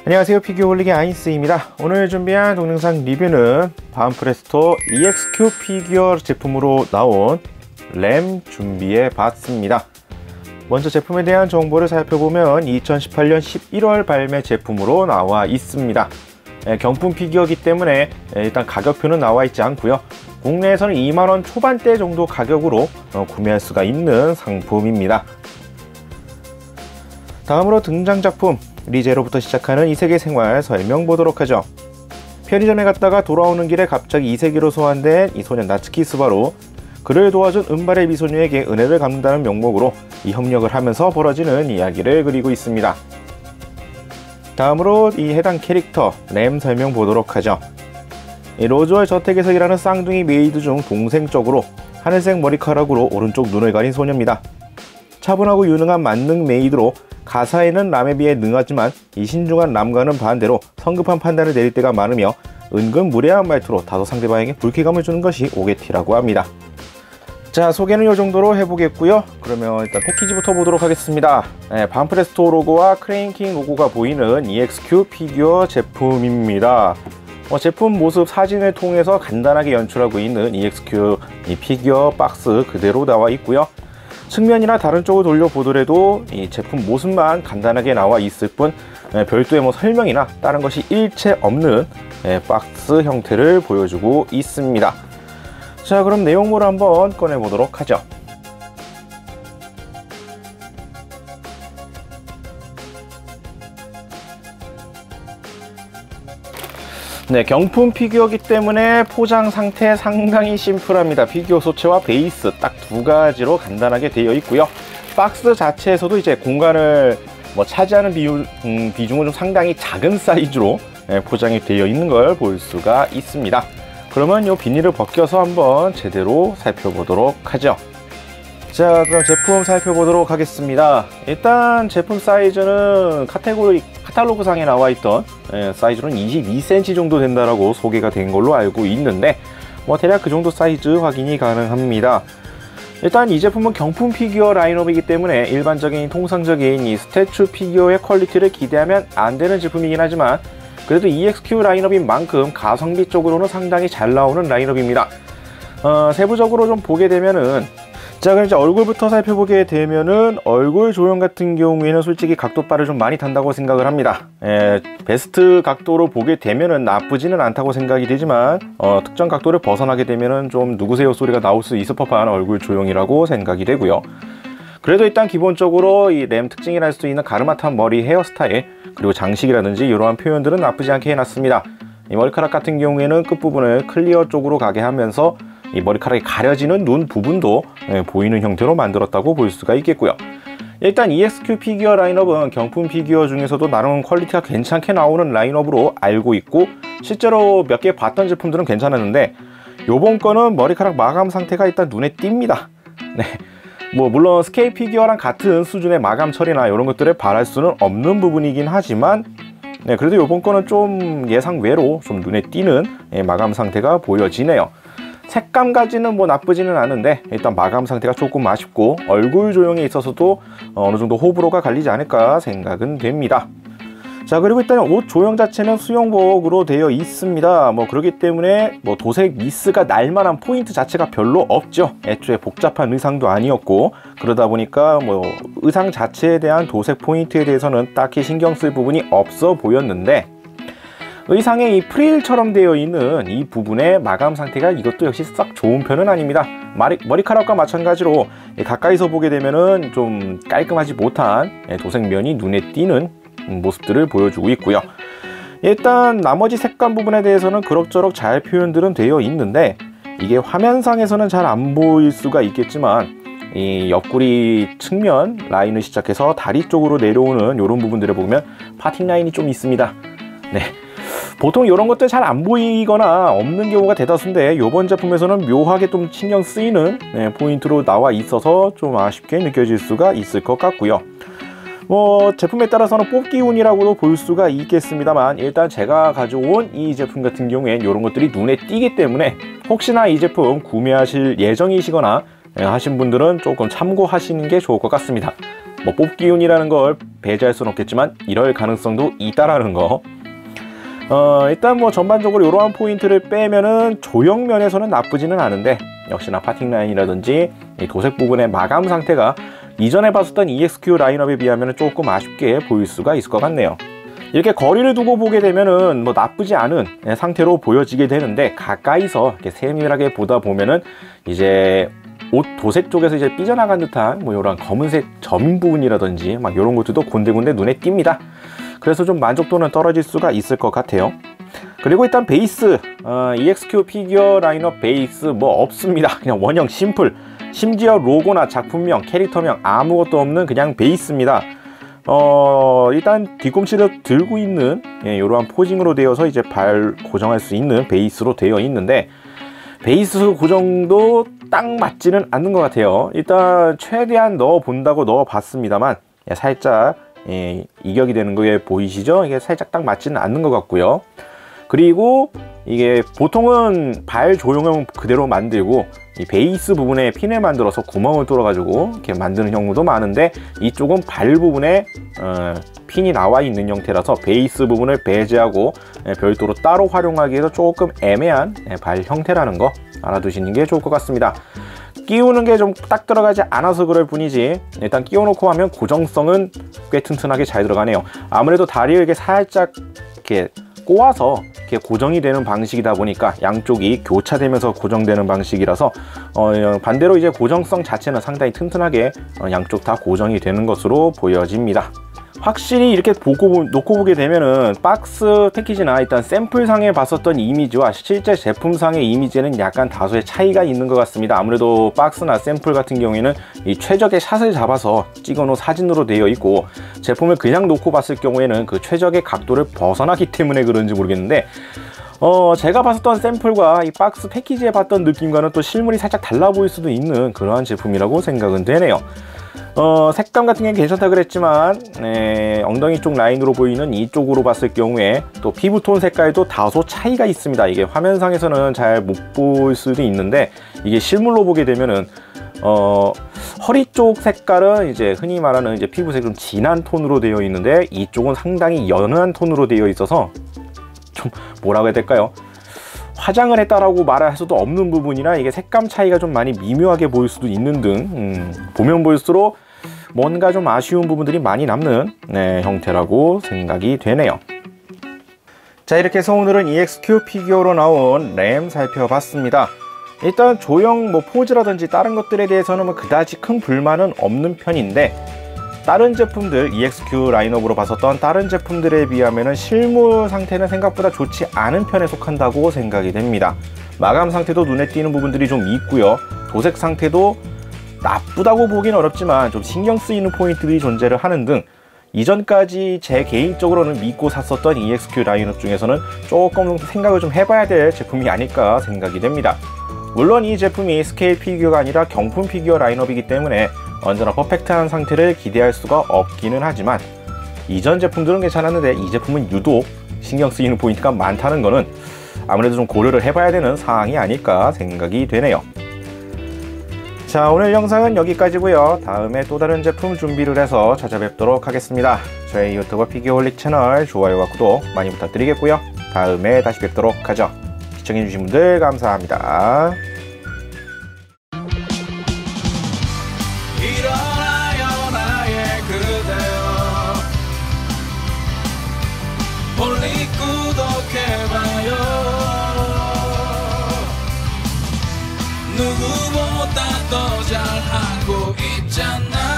안녕하세요, 피규어올리기 아인스입니다. 오늘 준비한 동영상 리뷰는 바움프레스토 EXQ 피규어 제품으로 나온 램 준비해 봤습니다. 먼저 제품에 대한 정보를 살펴보면 2018년 11월 발매 제품으로 나와 있습니다. 경품 피규어이기 때문에 일단 가격표는 나와 있지 않고요. 국내에서는 2만원 초반대 정도 가격으로 구매할 수가 있는 상품입니다. 다음으로 등장 작품 리제로부터 시작하는 이세계 생활 설명 보도록 하죠. 편의점에 갔다가 돌아오는 길에 갑자기 이세계로 소환된 이 소년 나츠키 스바루, 그를 도와준 은발의 미소녀에게 은혜를 갚는다는 명목으로 이 협력을 하면서 벌어지는 이야기를 그리고 있습니다. 다음으로 이 해당 캐릭터 램 설명 보도록 하죠. 이 로즈월 저택에서 일하는 쌍둥이 메이드 중 동생적으로 하늘색 머리카락으로 오른쪽 눈을 가린 소녀입니다. 차분하고 유능한 만능 메이드로 가사에는 람에 비해 능하지만 이 신중한 람과는 반대로 성급한 판단을 내릴 때가 많으며 은근 무례한 말투로 다소 상대방에게 불쾌감을 주는 것이 오게티라고 합니다. 자, 소개는 이 정도로 해보겠고요. 그러면 일단 패키지부터 보도록 하겠습니다. 바움프레스토 로고와 크레인킹 로고가 보이는 EXQ 피규어 제품입니다. 제품 모습 사진을 통해서 간단하게 연출하고 있는 EXQ 이 피규어 박스 그대로 나와 있고요. 측면이나 다른 쪽을 돌려보더라도 이 제품 모습만 간단하게 나와 있을 뿐 별도의 설명이나 다른 것이 일체 없는 박스 형태를 보여주고 있습니다. 자, 그럼 내용물을 한번 꺼내보도록 하죠. 네, 경품 피규어이기 때문에 포장 상태 상당히 심플합니다. 피규어 소체와 베이스 딱 두 가지로 간단하게 되어 있고요. 박스 자체에서도 이제 공간을 차지하는 비중은 좀 상당히 작은 사이즈로 포장이 되어 있는 걸 볼 수가 있습니다. 그러면 이 비닐을 벗겨서 한번 제대로 살펴보도록 하죠. 자, 그럼 제품 살펴보도록 하겠습니다. 일단 제품 사이즈는 카탈로그 상에 나와 있던 사이즈로는 22cm 정도 된다라고 소개가 된 걸로 알고 있는데 대략 그 정도 사이즈 확인이 가능합니다. 일단 이 제품은 경품 피규어 라인업이기 때문에 일반적인 통상적인 이 스태츄 피규어의 퀄리티를 기대하면 안 되는 제품이긴 하지만 그래도 EXQ 라인업인 만큼 가성비 쪽으로는 상당히 잘 나오는 라인업입니다. 세부적으로 좀 보게 되면은, 자, 그럼 이제 얼굴부터 살펴보게 되면은 얼굴 조형 같은 경우에는 솔직히 각도빨을 좀 많이 탄다고 생각을 합니다. 베스트 각도로 보게 되면은 나쁘지는 않다고 생각이 되지만 특정 각도를 벗어나게 되면은 좀 누구세요 소리가 나올 수 있을 법한 얼굴 조형이라고 생각이 되고요. 그래도 일단 기본적으로 이 램 특징이라 할 수 있는 가르마탄 머리 헤어스타일, 그리고 장식이라든지 이러한 표현들은 나쁘지 않게 해놨습니다. 이 머리카락 같은 경우에는 끝부분을 클리어 쪽으로 가게 하면서 이 머리카락이 가려지는 눈 부분도 보이는 형태로 만들었다고 볼 수가 있겠고요. 일단 EXQ 피규어 라인업은 경품 피규어 중에서도 나름 퀄리티가 괜찮게 나오는 라인업으로 알고 있고 실제로 몇 개 봤던 제품들은 괜찮았는데 요번 거는 머리카락 마감 상태가 일단 눈에 띕니다. 네. 물론 스케일 피규어랑 같은 수준의 마감 처리나 이런 것들을 바랄 수는 없는 부분이긴 하지만 그래도 요번 거는 좀 예상 외로 좀 눈에 띄는 마감 상태가 보여지네요. 색감까지는 나쁘지는 않은데 일단 마감 상태가 조금 아쉽고 얼굴 조형에 있어서도 어느 정도 호불호가 갈리지 않을까 생각은 됩니다. 자, 그리고 일단 옷 조형 자체는 수영복으로 되어 있습니다. 그렇기 때문에 도색 미스가 날 만한 포인트 자체가 별로 없죠. 애초에 복잡한 의상도 아니었고 그러다 보니까 의상 자체에 대한 도색 포인트에 대해서는 딱히 신경 쓸 부분이 없어 보였는데 의상에 이 프릴처럼 되어 있는 이 부분의 마감 상태가 이것도 역시 썩 좋은 편은 아닙니다. 머리카락과 마찬가지로 가까이서 보게 되면은 좀 깔끔하지 못한 도색면이 눈에 띄는 모습들을 보여주고 있고요. 일단 나머지 색감 부분에 대해서는 그럭저럭 잘 표현들은 되어 있는데 이게 화면상에서는 잘 안 보일 수가 있겠지만 이 옆구리 측면 라인을 시작해서 다리 쪽으로 내려오는 이런 부분들을 보면 파팅 라인이 좀 있습니다. 네. 보통 이런 것들 잘 안 보이거나 없는 경우가 대다수인데 이번 제품에서는 묘하게 좀 신경 쓰이는 포인트로 나와 있어서 좀 아쉽게 느껴질 수가 있을 것 같고요. 제품에 따라서는 뽑기 운이라고도 볼 수가 있겠습니다만 일단 제가 가져온 이 제품 같은 경우엔 이런 것들이 눈에 띄기 때문에 혹시나 이 제품 구매하실 예정이시거나 하신 분들은 조금 참고하시는 게 좋을 것 같습니다. 뭐 뽑기운이라는 걸 배제할 수는 없겠지만 이럴 가능성도 있다라는 거. 일단 뭐 전반적으로 이러한 포인트를 빼면은 조형 면에서는 나쁘지는 않은데, 역시나 파팅 라인이라든지 이 도색 부분의 마감 상태가 이전에 봤었던 EXQ 라인업에 비하면 조금 아쉽게 보일 수가 있을 것 같네요. 이렇게 거리를 두고 보게 되면은 뭐 나쁘지 않은 상태로 보여지게 되는데, 가까이서 이렇게 세밀하게 보다 보면은 이제 옷 도색 쪽에서 이제 삐져나간 듯한 뭐 이런 검은색 점 부분이라든지 막 이런 것들도 군데군데 눈에 띕니다. 그래서 좀 만족도는 떨어질 수가 있을 것 같아요. 그리고 일단 베이스, EXQ 피규어 라인업 베이스 뭐 없습니다. 그냥 원형 심플, 심지어 로고나 작품명, 캐릭터명 아무것도 없는 그냥 베이스입니다. 일단 뒤꿈치를 들고 있는 이러한 포징으로 되어서 이제 발 고정할 수 있는 베이스로 되어 있는데, 베이스 고정도 딱 맞지는 않는 것 같아요. 일단 최대한 넣어 본다고 넣어 봤습니다만 살짝 이격이 되는 거에 보이시죠? 이게 살짝 딱 맞지는 않는 것 같고요. 그리고 이게 보통은 발 조형형 그대로 만들고 이 베이스 부분에 핀을 만들어서 구멍을 뚫어 가지고 이렇게 만드는 경우도 많은데, 이쪽은 발 부분에 핀이 나와 있는 형태라서 베이스 부분을 배제하고 별도로 따로 활용하기에서 조금 애매한 발 형태라는 거 알아두시는 게 좋을 것 같습니다. 끼우는 게 좀 딱 들어가지 않아서 그럴 뿐이지, 일단 끼워놓고 하면 고정성은 꽤 튼튼하게 잘 들어가네요. 아무래도 다리를 이렇게 살짝 이렇게 꼬아서 이렇게 고정이 되는 방식이다 보니까 양쪽이 교차되면서 고정되는 방식이라서 반대로 이제 고정성 자체는 상당히 튼튼하게 양쪽 다 고정이 되는 것으로 보여집니다. 확실히 이렇게 놓고 보게 되면은 박스 패키지나 일단 샘플상에 봤었던 이미지와 실제 제품상의 이미지는 약간 다소의 차이가 있는 것 같습니다. 아무래도 박스나 샘플 같은 경우에는 이 최적의 샷을 잡아서 찍어놓은 사진으로 되어 있고, 제품을 그냥 놓고 봤을 경우에는 그 최적의 각도를 벗어나기 때문에 그런지 모르겠는데, 제가 봤었던 샘플과 이 박스 패키지에 봤던 느낌과는 또 실물이 살짝 달라 보일 수도 있는 그러한 제품이라고 생각은 되네요. 색감 같은 게 괜찮다 그랬지만 엉덩이 쪽 라인으로 보이는 이쪽으로 봤을 경우에 또 피부톤 색깔도 다소 차이가 있습니다. 이게 화면상에서는 잘 못 볼 수도 있는데, 이게 실물로 보게 되면은 허리 쪽 색깔은 이제 흔히 말하는 이제 피부색 좀 진한 톤으로 되어 있는데, 이쪽은 상당히 연한 톤으로 되어 있어서 좀 뭐라고 해야 될까요? 화장을 했다라고 말할 수도 없는 부분이라 이게 색감 차이가 좀 많이 미묘하게 보일 수도 있는 등 보면 볼수록 뭔가 좀 아쉬운 부분들이 많이 남는 형태라고 생각이 되네요. 자, 이렇게 해서 오늘은 EXQ 피규어로 나온 램 살펴봤습니다. 일단 조형 뭐 포즈라든지 다른 것들에 대해서는 뭐 그다지 큰 불만은 없는 편인데, 다른 제품들 EXQ 라인업으로 봤었던 다른 제품들에 비하면 실물 상태는 생각보다 좋지 않은 편에 속한다고 생각이 됩니다. 마감 상태도 눈에 띄는 부분들이 좀 있고요. 도색 상태도 나쁘다고 보긴 어렵지만 좀 신경 쓰이는 포인트들이 존재를 하는 등, 이전까지 제 개인적으로는 믿고 샀었던 EXQ 라인업 중에서는 조금 생각을 좀 해봐야 될 제품이 아닐까 생각이 됩니다. 물론 이 제품이 스케일 피규어가 아니라 경품 피규어 라인업이기 때문에 언제나 퍼펙트한 상태를 기대할 수가 없기는 하지만, 이전 제품들은 괜찮았는데 이 제품은 유독 신경 쓰이는 포인트가 많다는 거는 아무래도 좀 고려를 해봐야 되는 사항이 아닐까 생각이 되네요. 자, 오늘 영상은 여기까지고요. 다음에 또 다른 제품 준비를 해서 찾아뵙도록 하겠습니다. 저희 유튜버 피규어홀릭 채널 좋아요와 구독 많이 부탁드리겠고요. 다음에 다시 뵙도록 하죠. 시청해주신 분들 감사합니다. 일어나요 나의 그대여, 홀릭 구독해봐요. 누구보다 더 잘하고 있잖아.